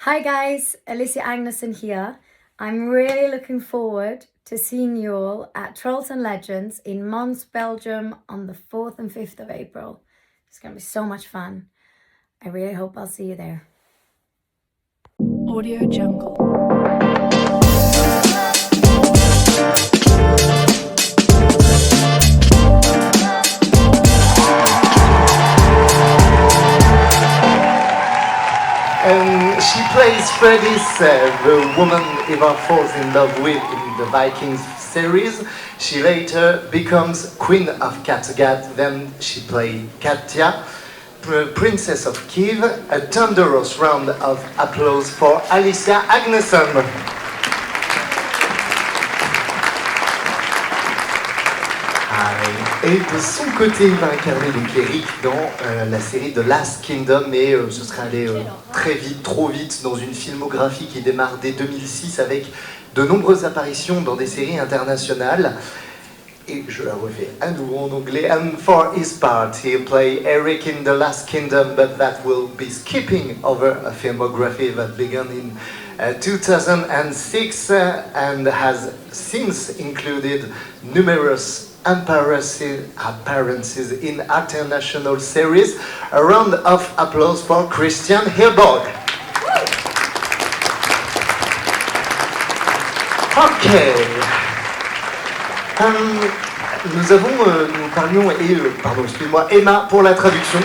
Hi guys, Alicia Acnegson here. I'm really looking forward to seeing you all at Trolls and Legends in Mons, Belgium on the 4th and 5th of April. It's going to be so much fun. I really hope I'll see you there. Audio Jungle. She plays Freydis, the woman Eva falls in love with in the Vikings series. She later becomes Queen of Kattegat, then she plays Katya, Princess of Kiev. A thunderous round of applause for Alicia Acnegson. Et de son côté, il va incarner donc Eric dans la série The Last Kingdom, et ce serait allé très vite, trop vite, dans une filmographie qui démarre dès 2006 avec de nombreuses apparitions dans des séries internationales. Et je la refais à nouveau en anglais. And for his part, he played Eric in The Last Kingdom, but that will be skipping over a filmography that began in 2006 and has since included numerous appearances in international series. A round of applause for Christian HILLBORG. Ok. Nous parlions, pardon, excuse-moi, Emma pour la traduction.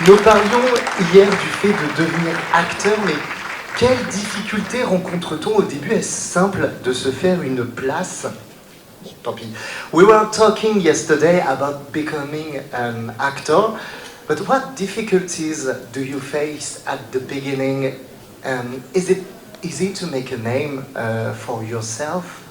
Nous parlions hier du fait de devenir acteur, mais quelles difficultés rencontre-t-on au début? Est-ce simple de se faire une place? Tant pis. We were talking yesterday about becoming an actor, but what difficulties do you face at the beginning? Is it easy to make a name for yourself?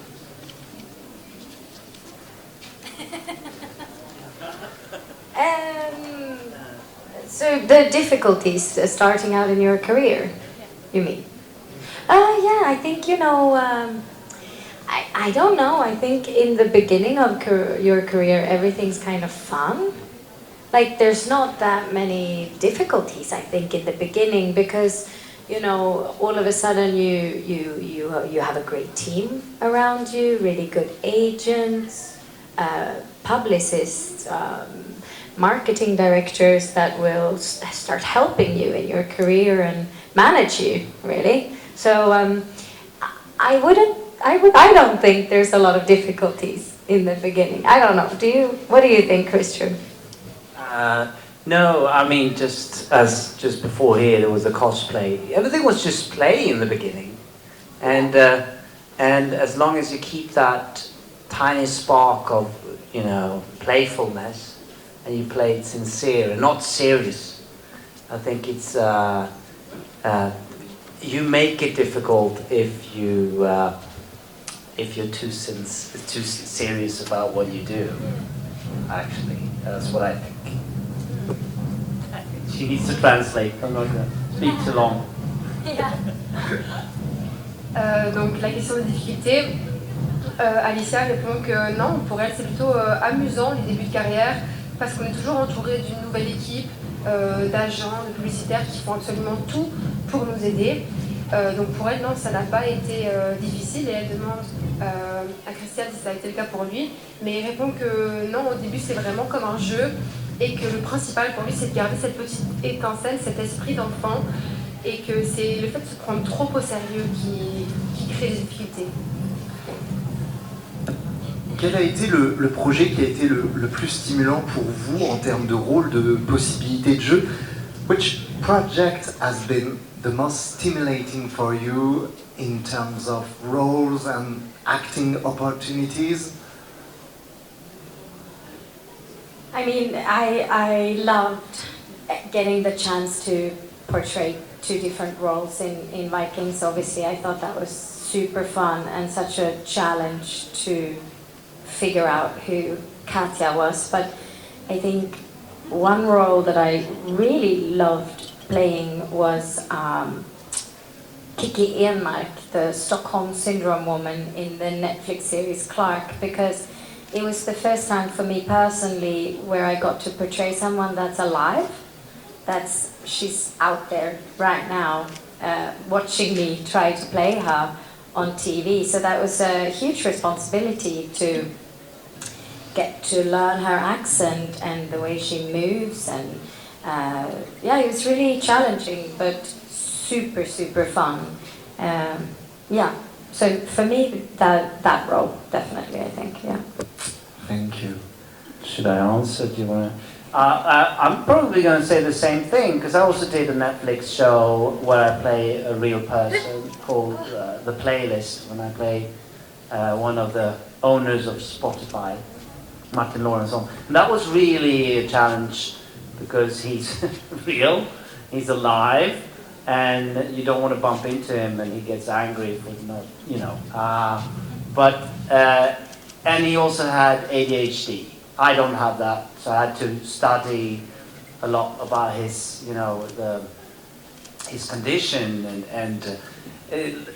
So the difficulties starting out in your career, you mean? Yeah, I think, I don't know. I think in the beginning of your career, everything's kind of fun. Like, there's not that many difficulties, I think, in the beginning, because, all of a sudden you have a great team around you, really good agents, publicists, marketing directors that will start helping you in your career and manage you, really. So I don't think there's a lot of difficulties in the beginning. I don't know. What do you think, Christian? No, I mean, just before here, there was a cosplay. Everything was just play in the beginning, and as long as you keep that tiny spark of playfulness, and you play it sincere and not serious, I think it's you make it difficult if you're too serious about what you do. Actually, that's what I think. She needs to translate. I'm not going to speak too long. Donc la question de difficulté, Alicia répond que non, pour elle c'est plutôt amusant les débuts de carrière, parce qu'on est toujours entouré d'une nouvelle équipe d'agents, de publicitaires qui font absolument tout pour nous aider. Donc pour elle, non, ça n'a pas été difficile, et elle demande à Christian si ça a été le cas pour lui, mais il répond que non, au début c'est vraiment comme un jeu, et que le principal pour lui c'est de garder cette petite étincelle, cet esprit d'enfant, et que c'est le fait de se prendre trop au sérieux qui crée des difficultés. Quel a été le projet qui a été le plus stimulant pour vous en termes de rôle, de possibilités de jeu? Which project has been the most stimulating for you in terms of roles and acting opportunities? I mean, I loved getting the chance to portray two different roles in Vikings. Obviously, I thought that was super fun and such a challenge to figure out who Katya was. But I think one role that I really loved playing was Kiki Enmark, the Stockholm Syndrome woman in the Netflix series Clark, because it was the first time for me personally where I got to portray someone that's alive she's out there right now watching me try to play her on TV. So that was a huge responsibility to get to learn her accent and the way she moves, and yeah, it was really challenging but super fun. Yeah, so for me that role definitely, I think. Yeah. Thank you. Should I answer? Do you want to? I'm probably going to say the same thing, because I also did a Netflix show where I play a real person called The Playlist, when I play one of the owners of Spotify, Martin Lawrenson. And that was really a challenge, because he's real, he's alive, and you don't want to bump into him and he gets angry for not, you know. And he also had ADHD. I don't have that, so I had to study a lot about his, you know, his condition, and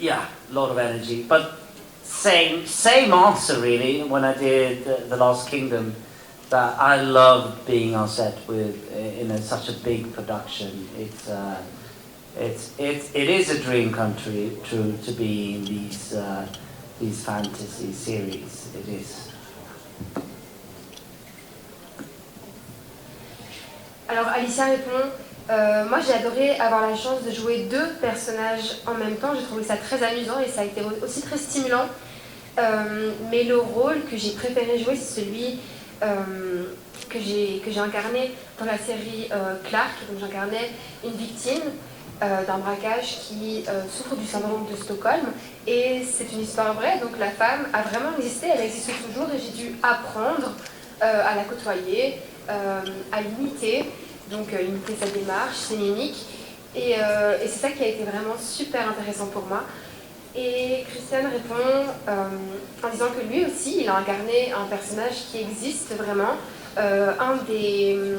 yeah, a lot of energy. But same answer really when I did The Last Kingdom. That I loved being on set with such a big production. It is a dream country to be in these fantasy series. It is. Alors Alicia répond, moi j'ai adoré avoir la chance de jouer deux personnages en même temps, j'ai trouvé ça très amusant et ça a été aussi très stimulant, mais le rôle que j'ai préféré jouer c'est celui que j'ai incarné dans la série Clark. Donc j'incarnais une victime d'un braquage qui souffre du syndrome de Stockholm, et c'est une histoire vraie, donc la femme a vraiment existé, elle existe toujours, et j'ai dû apprendre à la côtoyer, à l'imiter, donc imiter sa démarche, ses mimiques, et c'est ça qui a été vraiment super intéressant pour moi. Et Christian répond en disant que lui aussi, il a incarné un personnage qui existe vraiment, un des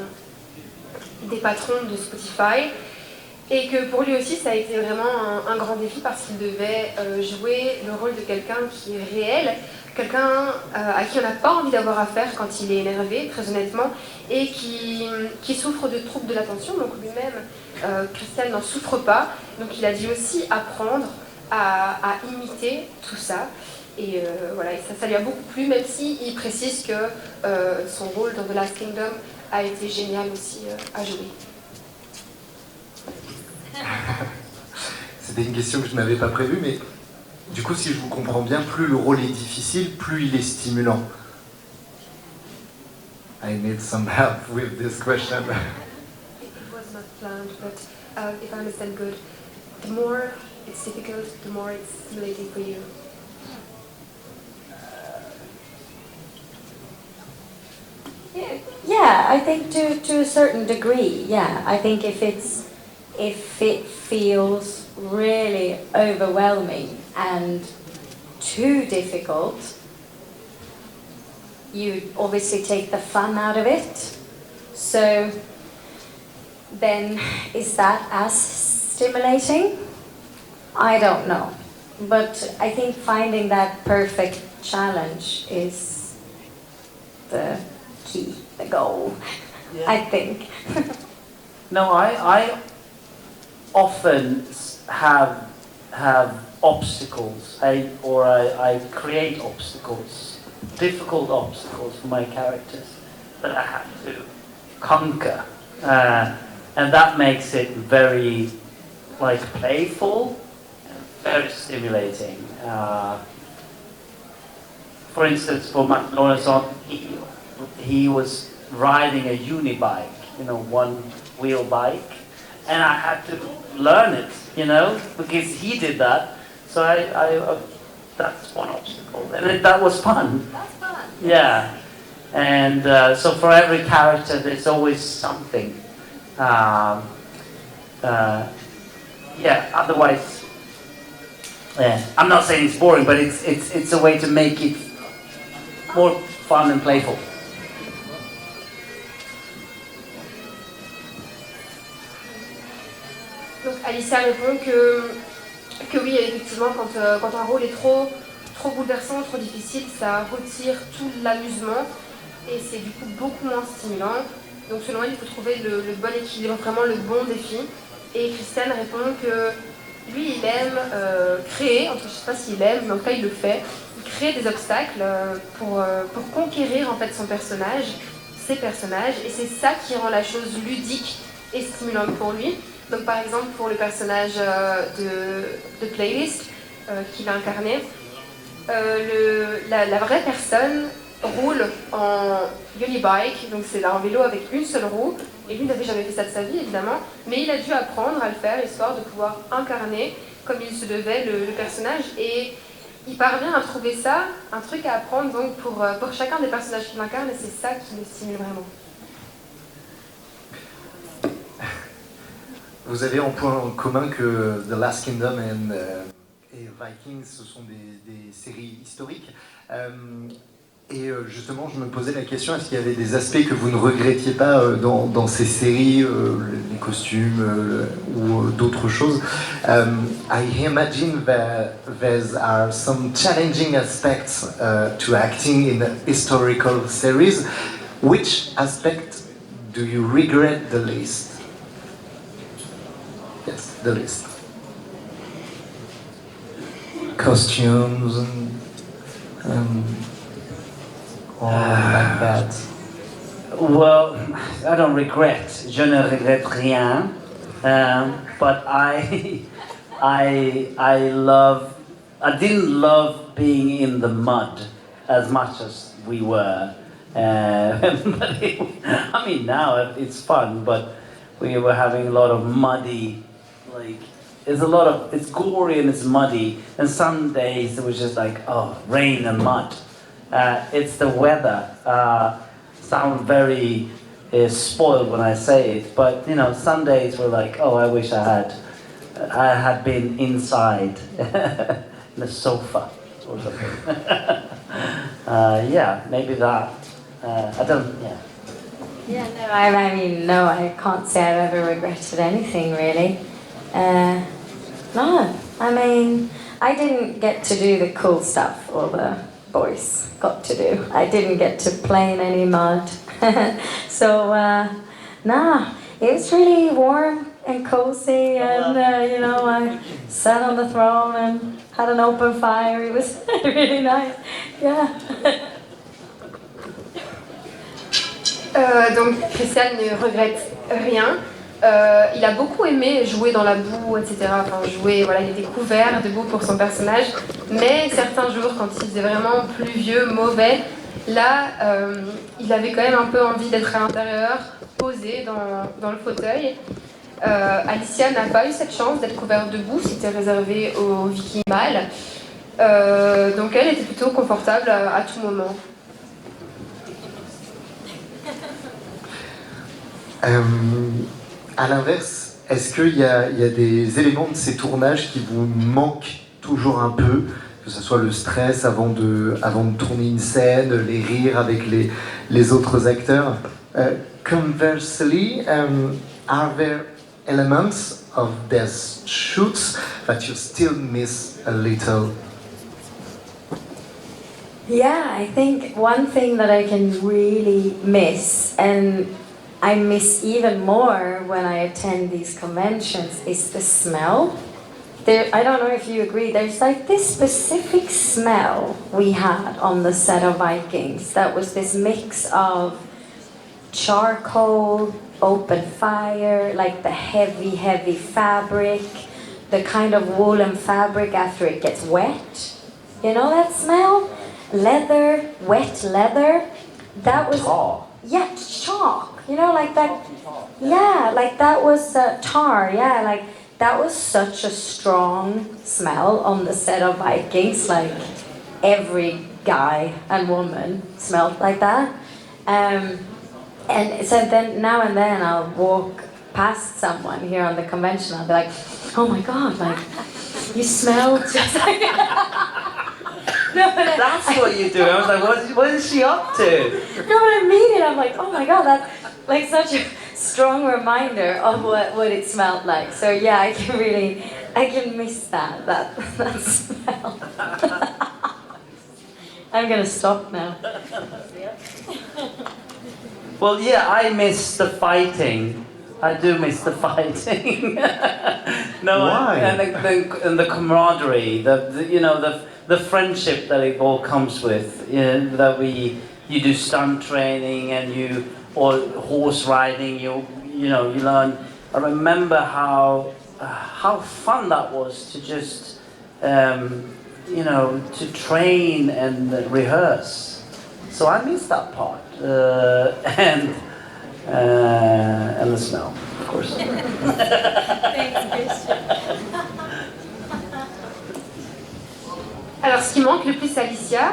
patrons de Spotify, et que pour lui aussi ça a été vraiment un grand défi, parce qu'il devait jouer le rôle de quelqu'un qui est réel, quelqu'un à qui on n'a pas envie d'avoir affaire quand il est énervé, très honnêtement, et qui souffre de troubles de l'attention. Donc lui-même, Christian n'en souffre pas, donc il a dû aussi apprendre à imiter tout ça. Et voilà, et ça lui a beaucoup plu, même s'il précise que son rôle dans The Last Kingdom a été génial aussi à jouer. C'était une question que je n'avais pas prévue, mais du coup, si je vous comprends bien, plus le rôle est difficile, plus il est stimulant. I need some help with this question. It was not planned, but if I understand good, the more it's difficult, the more it's stimulating for you. Yeah, I think to a certain degree, yeah. I think if it feels really overwhelming and too difficult, you obviously take the fun out of it. So then is that as stimulating? I don't know. But I think finding that perfect challenge is the key, the goal, yeah. I think. No, I often have obstacles, I create obstacles, difficult obstacles for my characters that I have to conquer, and that makes it very playful and very stimulating. For instance, for Martin Lawrenson, he was riding a unibike, one-wheel bike, and I had to learn it, because he did that. So I that's one obstacle, and that was fun. That's fun. Yeah, and so for every character, there's always something. Yeah. Otherwise, I'm not saying it's boring, but it's a way to make it more fun and playful. Donc Alicia répond que oui, effectivement, quand un rôle est trop bouleversant, trop difficile, ça retire tout l'amusement et c'est du coup beaucoup moins stimulant. Donc selon elle, il faut trouver le bon équilibre, vraiment le bon défi. Et Christian répond que lui, il aime créer, je ne sais pas s'il aime, mais en tout cas il le fait. Il crée des obstacles pour conquérir en fait son personnage, ses personnages, et c'est ça qui rend la chose ludique et stimulante pour lui. Donc par exemple pour le personnage de Playlist qu'il a incarné, la vraie personne roule en unibike, donc c'est un vélo avec une seule roue, et lui n'avait jamais fait ça de sa vie évidemment, mais il a dû apprendre à le faire histoire de pouvoir incarner comme il se devait le personnage, et il parvient à trouver ça, un truc à apprendre donc pour chacun des personnages qu'il incarne, et c'est ça qui le stimule vraiment. Vous avez en point commun que The Last Kingdom et Vikings, ce sont des séries historiques. Et justement, je me posais la question, est-ce qu'il y avait des aspects que vous ne regrettiez pas dans ces séries, les costumes ou d'autres choses? I imagine there are some challenging aspects to acting in historical series. Which aspect do you regret the least? Yes, the least. Costumes and all like that. Well, I don't regret. Je ne regrette rien. But I didn't love being in the mud as much as we were. I mean, now it's fun, but we were having a lot of muddy, it's gory and it's muddy, and some days it was just like, oh, rain and mud. It's the weather. Sound very spoiled when I say it, but you know, some days we're like, oh, I wish I had been inside in the sofa or something. Yeah, maybe that. I don't. Yeah. Yeah, no, I mean, no, I can't say I've ever regretted anything, really. No, I mean, I didn't get to do the cool stuff all the boys got to do. I didn't get to play in any mud. So, nah, it was really warm and cozy, and, you know, I sat on the throne and had an open fire. It was really nice, yeah. Donc Christian ne regrette rien. Il a beaucoup aimé jouer dans la boue, etc. Enfin, jouer, voilà, il était couvert de boue pour son personnage. Mais certains jours, quand il faisait vraiment pluvieux, mauvais, là, il avait quand même un peu envie d'être à l'intérieur, posé dans le fauteuil. Alicia n'a pas eu cette chance d'être couverte de boue, c'était réservé aux vikings mâles. Donc elle était plutôt confortable à tout moment. À l'inverse, est-ce qu'il y a des éléments de ces tournages qui vous manquent toujours un peu, que ce soit le stress avant de tourner une scène, les rires avec les autres acteurs? Conversely, are there elements of their shoots that you still miss a little? Yeah, I think one thing that I can really miss, and I miss even more when I attend these conventions, is the smell. I don't know if you agree, there's like this specific smell we had on the set of Vikings that was this mix of charcoal, open fire, like the heavy fabric, the kind of woolen fabric after it gets wet. You know that smell? Leather, wet leather. That was... Tar. Yeah, chalk. You know, like that. Yeah, like that was tar. Yeah, like that was such a strong smell on the set of Vikings. Like every guy and woman smelled like that. And so then now and then I'll walk past someone here on the convention. I'll be like, oh my god, like you smell just like. No, That's what you do. I was like, what is she up to? No, but I mean it. I'm like, oh my god, that's like such a strong reminder of what it smelled like. So yeah, I can miss that smell. I'm gonna stop now. Well, yeah, I miss the fighting. I do miss the fighting. No, Why? And the camaraderie, the friendship that it all comes with. That you do stunt training and or horse riding. You learn. I remember how fun that was to just to train and rehearse. So I miss that part and the smell, of course. Thanks, Christian. Alors, ce qui manque le plus à Alicia,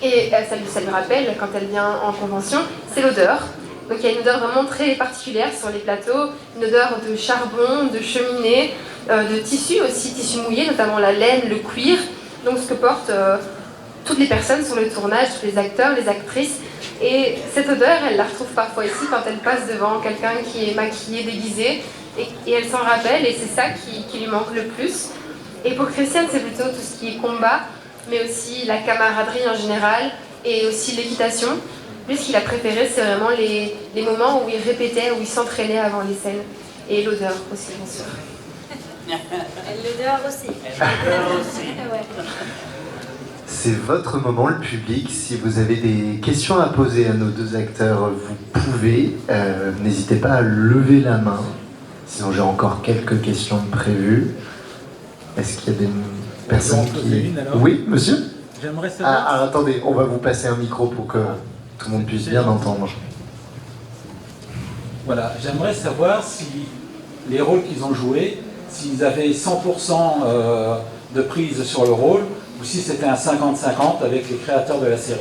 et ça lui rappelle quand elle vient en convention, c'est l'odeur. Donc il y a une odeur vraiment très particulière sur les plateaux, une odeur de charbon, de cheminée, de tissu aussi, tissu mouillé, notamment la laine, le cuir. Donc ce que portent toutes les personnes sur le tournage, tous les acteurs, les actrices. Et cette odeur, elle la retrouve parfois ici quand elle passe devant quelqu'un qui est maquillé, déguisé, et elle s'en rappelle, et c'est ça qui lui manque le plus. Et pour Christian, c'est plutôt tout ce qui est combat, mais aussi la camaraderie en général, et aussi l'équitation. Lui, ce qu'il a préféré, c'est vraiment les moments où il répétait, où il s'entraînait avant les scènes. Et l'odeur aussi, bien sûr. L'odeur aussi. Ouais. C'est votre moment, le public. Si vous avez des questions à poser à nos deux acteurs, vous pouvez. N'hésitez pas à lever la main. Sinon, j'ai encore quelques questions prévues. Est-ce qu'il y a des personnes qui... Oui, monsieur? J'aimerais savoir... Ah, attendez, on va vous passer un micro pour que tout le monde puisse bien entendre. Voilà, j'aimerais savoir si les rôles qu'ils ont joués, s'ils avaient 100% de prise sur le rôle, ou si c'était un 50-50 avec les créateurs de la série.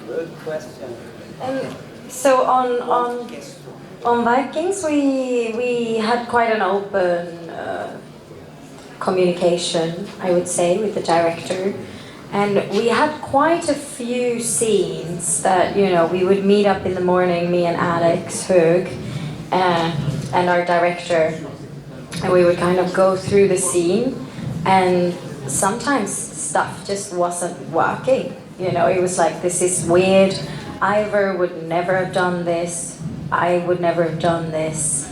Good question. So on Vikings, we had quite an open communication, I would say, with the director, and we had quite a few scenes that we would meet up in the morning, me and Alex Hög, and our director, and we would kind of go through the scene, and sometimes stuff just wasn't working. It was like, this is weird. Ivor would never have done this. I would never have done this.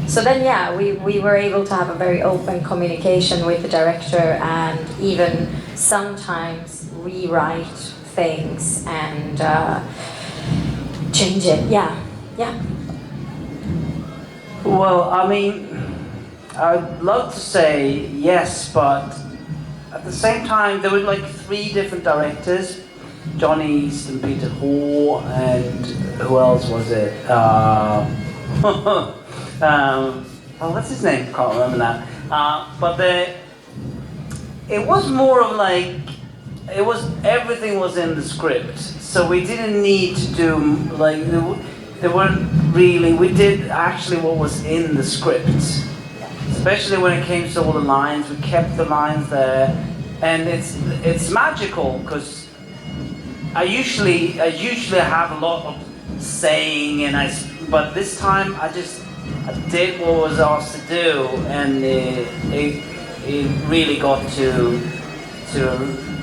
So then, yeah, we were able to have a very open communication with the director and even sometimes rewrite things and change it. Yeah. Well, I mean, I'd love to say yes, but at the same time, there were like 3 different directors. Johnny East and Peter Hall, and who else was it? What's his name? Can't remember that. But it was more of like, everything was in the script, so we didn't need to do like, there weren't really, we did actually what was in the script. Especially when it came to all the lines, we kept the lines there, and it's magical because I usually have a lot of saying, but this time I did what was asked to do, and it really got to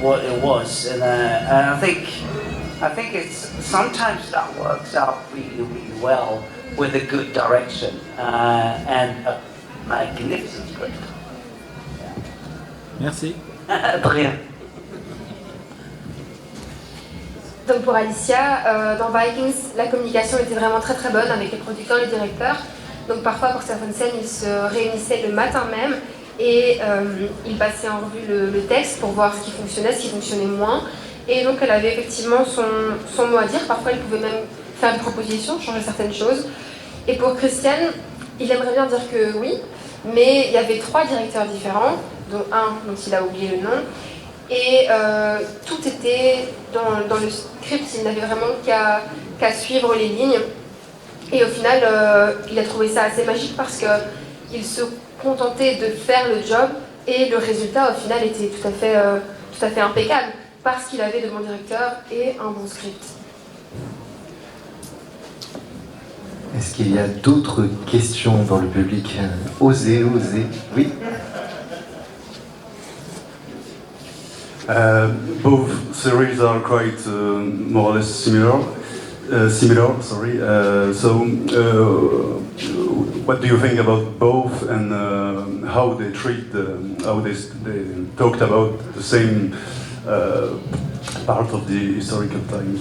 what it was, and I think it's sometimes that works out really, really well with a good direction and a magnificent script. Merci. De rien. Donc pour Alicia, dans Vikings, la communication était vraiment très très bonne avec les producteurs et les directeurs. Donc parfois pour certaines scènes, ils se réunissaient le matin même et ils passaient en revue le texte pour voir ce qui fonctionnait, ce qui fonctionnait moins. Et donc elle avait effectivement son mot à dire. Parfois elle pouvait même faire une proposition, changer certaines choses. Et pour Christian, il aimerait bien dire que oui, mais il y avait 3 directeurs différents, dont un dont il a oublié le nom. Et tout était dans le script, il n'avait vraiment qu'à suivre les lignes. Et au final, il a trouvé ça assez magique parce qu'il se contentait de faire le job et le résultat au final était tout à fait impeccable parce qu'il avait de bons directeurs et un bon script. qu'il y a d'autres questions dans le public? Osez, osez. Oui. Both series are quite more or less similar. Sorry. What do you think about both, and how they treat, how they talked about the same part of the historical times?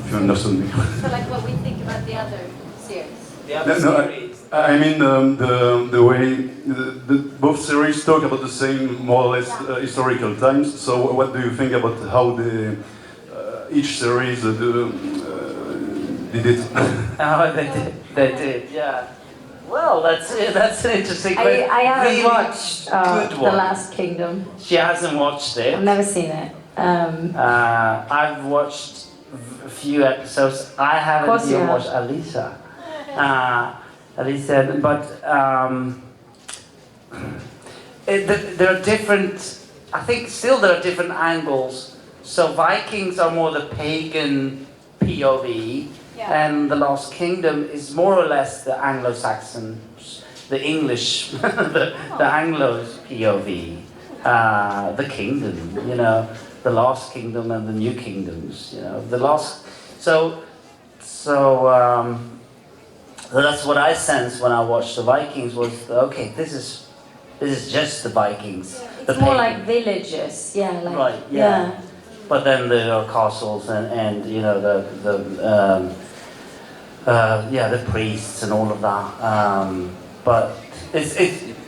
If you understand me. So like what we think about the other series. The other No, series. I mean the way both series talk about the same more or less historical times. So what do you think about how the each series did it? Oh, they did, yeah. Well, that's an interesting question. I haven't Really watched good The one. Last Kingdom. She hasn't watched it. I've never seen it. I've watched a few episodes. I haven't course you even have. watched Alicia, but there are different. I think still there are different angles. So Vikings are more the pagan POV, and The Lost Kingdom is more or less the Anglo-Saxons, the English, the Anglos POV, the kingdom, you know, the Lost Kingdom and the New Kingdoms, you know, the Lost. So that's what I sensed when I watched the Vikings was okay. This is just the Vikings. It's the more pagan. like villages, yeah. Like, Right, yeah. But then there are castles and you know the priests and all of that. But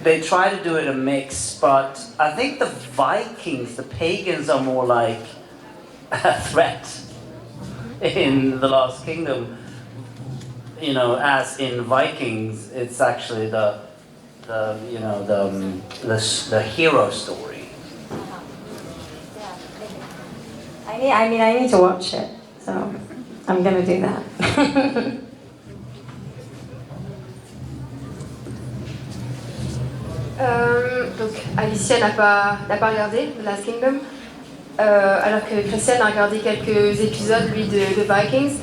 they try to do it a mix. But I think the Vikings, the pagans, are more like a threat in The Last Kingdom. You know, as in Vikings, it's actually the hero story. I need to watch it, so I'm gonna do that. Donc Alicia n'a pas regardé The Last Kingdom, alors que Christian a regardé quelques épisodes lui de Vikings,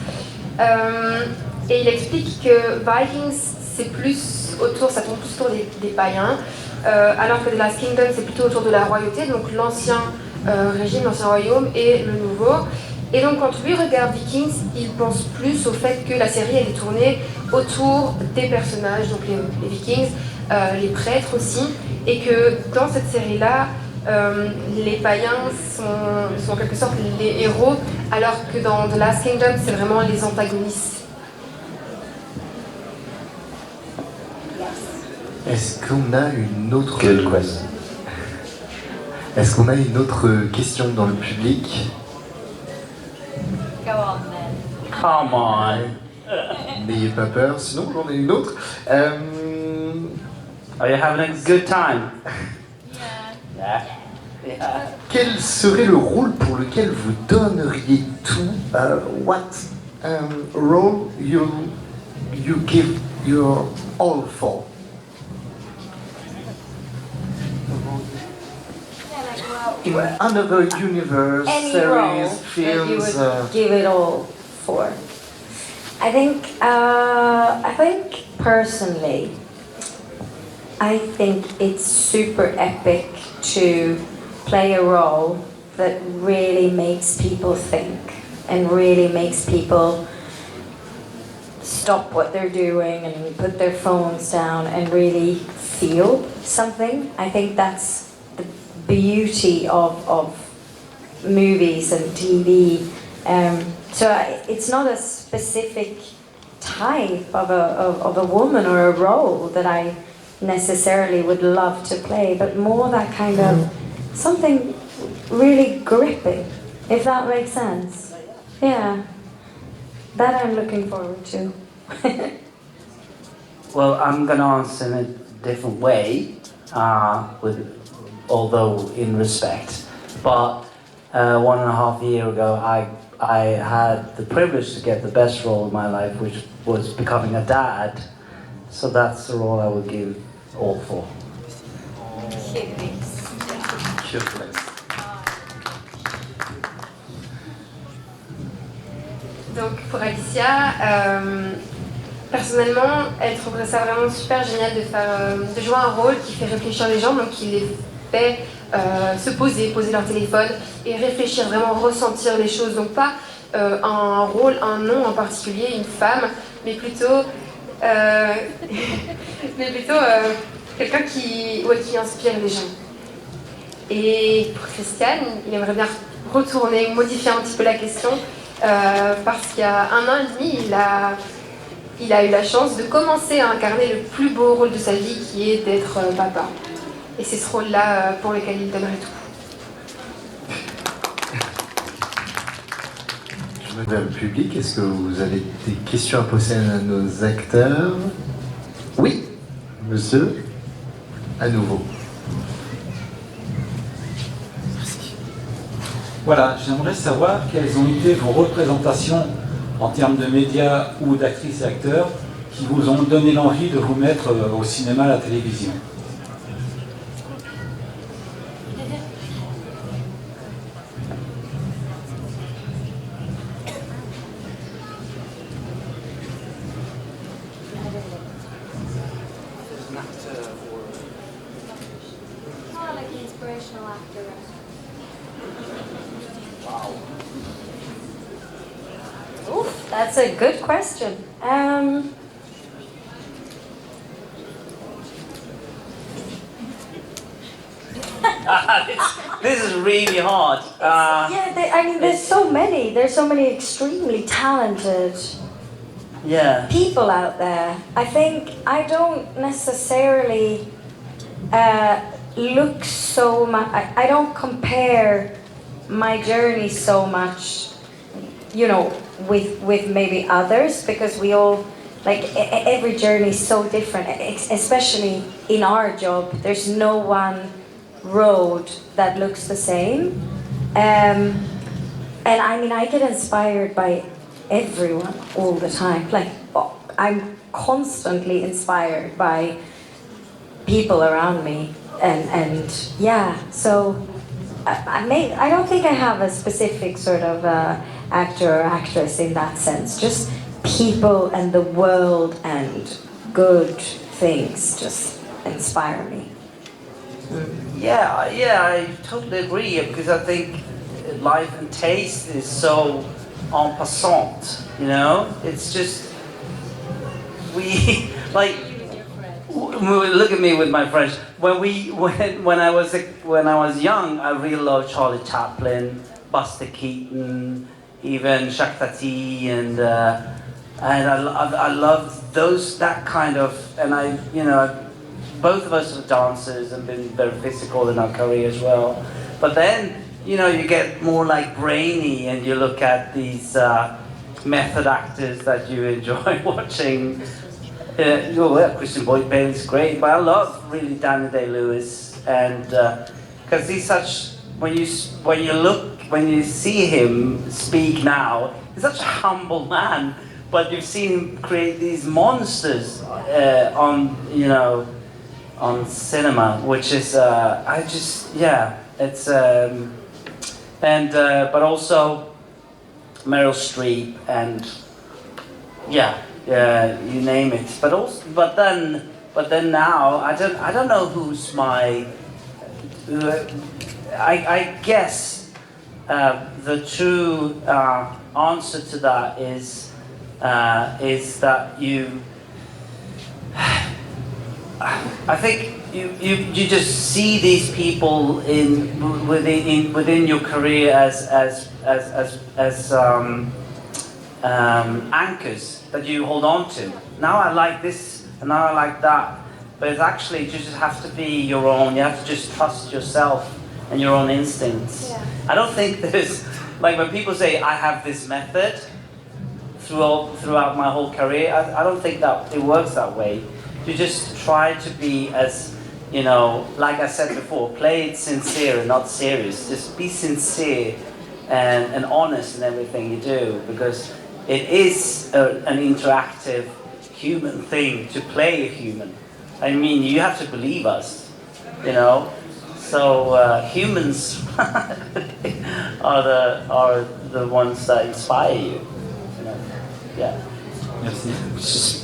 et il explique que Vikings c'est plus autour, ça tourne plus autour des païens, alors que The Last Kingdom c'est plutôt autour de la royauté, donc l'ancien régime, l'ancien royaume et le nouveau. Et donc quand lui regarde Vikings, il pense plus au fait que la série elle est tournée autour des personnages, donc les Vikings, les prêtres aussi, et que dans cette série-là, les païens sont en quelque sorte les héros, alors que dans The Last Kingdom, c'est vraiment les antagonistes. Est-ce qu'on a une autre... Good question. Est-ce qu'on a une autre question dans le public? Go on then. Come on. N'ayez pas peur, sinon j'en ai une autre. Are you having a good time? Yeah. Quel serait le rôle pour lequel vous donneriez tout? What role you give your all for? In another universe, Any role series, that you films. would give it all for. I think personally, I think it's super epic to play a role that really makes people think and really makes people stop what they're doing and put their phones down and really feel something. I think that's the beauty of movies and TV. It's not a specific type of a woman or a role that I necessarily would love to play, but more that kind of something really gripping, if that makes sense. Yeah, that I'm looking forward to. Well, I'm gonna answer in a different way, although in respect. But 1.5 years ago, I had the privilege to get the best role of my life, which was becoming a dad. So that's the role I would give all for. Donc pour Alicia, personnellement, elle trouverait ça vraiment super génial de jouer un rôle qui fait réfléchir les gens, donc qui les fait se poser leur téléphone et réfléchir, vraiment ressentir les choses. Donc pas un rôle, un nom en particulier, une femme, mais plutôt, quelqu'un qui inspire les gens. Et pour Christian, il aimerait bien retourner, modifier un petit peu la question, parce qu'il y a 1 an et demi, il a eu la chance de commencer à incarner le plus beau rôle de sa vie, qui est d'être papa. Et c'est ce rôle-là pour lequel il donnerait tout. Je me vers le public. Est-ce que vous avez des questions à poser à nos acteurs? Oui, monsieur, à nouveau. Voilà, j'aimerais savoir quelles ont été vos représentations en termes de médias ou d'actrices et acteurs qui vous ont donné l'envie de vous mettre au cinéma, à la télévision. Oof, that's a good question. This is really hard. There's so many. There's so many extremely talented Yeah. people out there. I think I don't necessarily look so much. I don't compare my journey so much, with maybe others, because we all every journey is so different. Especially in our job, there's no one road that looks the same. And I get inspired by everyone all the time. I'm constantly inspired by people around me, and yeah. So I don't think I have a specific sort of actor or actress in that sense. Just people and the world and good things just inspire me. Yeah, I totally agree, because I think life and taste is so en passant, It's just, look at me with my French. When I was young, I really loved Charlie Chaplin, Buster Keaton, even Jacques Tati, and I loved that kind of, and both of us are dancers and been very physical in our career as well. But then, you get more brainy, and you look at these method actors that you enjoy watching. Christian Boyd-Bailey's great, but I love really Daniel Day-Lewis, and because he's such, when you see him speak now, he's such a humble man, but you've seen him create these monsters on cinema, which is it's but also Meryl Streep, and you name it. But then now I don't know who's my. I guess the true answer to that is that you. I think you just see these people within your career as anchors that you hold on to. Now I like this, and now I like that. But it's actually, you just have to be your own. You have to just trust yourself and your own instincts. Yeah. I don't think there's, when people say I have this method throughout my whole career, I don't think that it works that way. You just try to be as, like I said before, play it sincere and not serious. Just be sincere and honest in everything you do, because it is an interactive human thing to play a human. I mean, you have to believe us, So humans are the ones that inspire you, Yeah. Merci.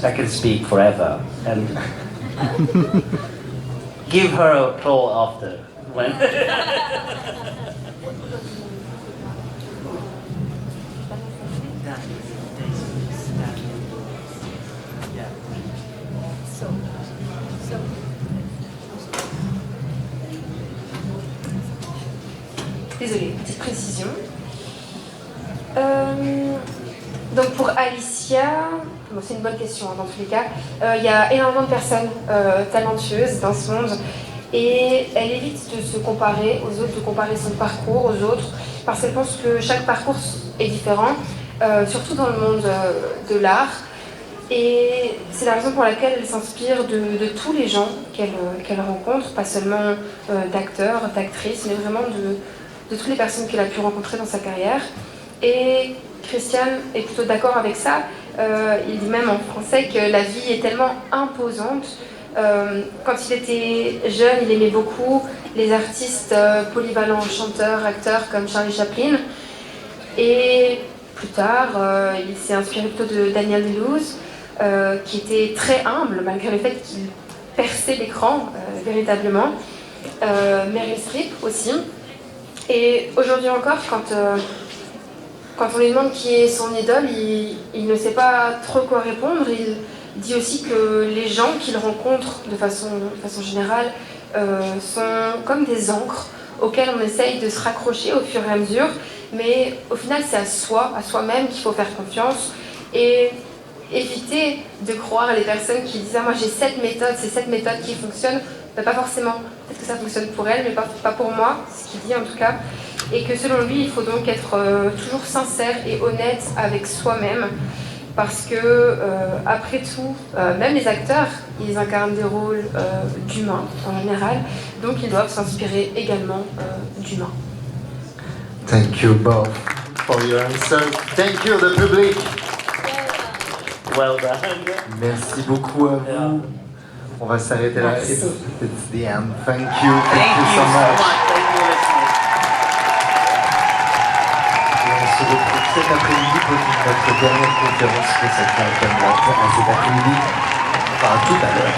I can speak forever. And give her a applause after. When Désolée, petite précision. Donc pour Alicia, bon, c'est une bonne question hein, dans tous les cas, il y a énormément de personnes talentueuses dans ce monde et elle évite de se comparer aux autres, de comparer son parcours aux autres, parce qu'elle pense que chaque parcours est différent, surtout dans le monde de l'art. Et c'est la raison pour laquelle elle s'inspire de tous les gens qu'elle rencontre, pas seulement d'acteurs, d'actrices, mais vraiment de toutes les personnes qu'elle a pu rencontrer dans sa carrière. Et Christian est plutôt d'accord avec ça. Il dit même en français que la vie est tellement imposante. Quand il était jeune, il aimait beaucoup les artistes polyvalents, chanteurs, acteurs comme Charlie Chaplin. Et plus tard, il s'est inspiré plutôt de Daniel Day-Lewis, qui était très humble malgré le fait qu'il perçait l'écran véritablement. Meryl Streep aussi. Et aujourd'hui encore, quand on lui demande qui est son idole, il ne sait pas trop quoi répondre. Il dit aussi que les gens qu'il rencontre de façon générale sont comme des ancres auxquelles on essaye de se raccrocher au fur et à mesure. Mais au final, c'est à soi-même qu'il faut faire confiance et éviter de croire les personnes qui disent « Ah, moi j'ai cette méthode, c'est cette méthode qui fonctionne ». Pas forcément, peut-être que ça fonctionne pour elle, mais pas pour moi, ce qu'il dit en tout cas. Et que selon lui, il faut donc être toujours sincère et honnête avec soi-même. Parce que, après tout, même les acteurs, ils incarnent des rôles d'humains en général. Donc ils doivent s'inspirer également d'humains. Thank you both for your answers. Thank you, the public. well done. Merci beaucoup à vous. Yeah. On va s'arrêter là. Merci. It's the end. Thank you. Thank you so much. Thank you, listeners. Et on se retrouve cet après-midi pour notre dernière conférence consacrée à Camelot. À cet après-midi. Enfin, à tout à l'heure.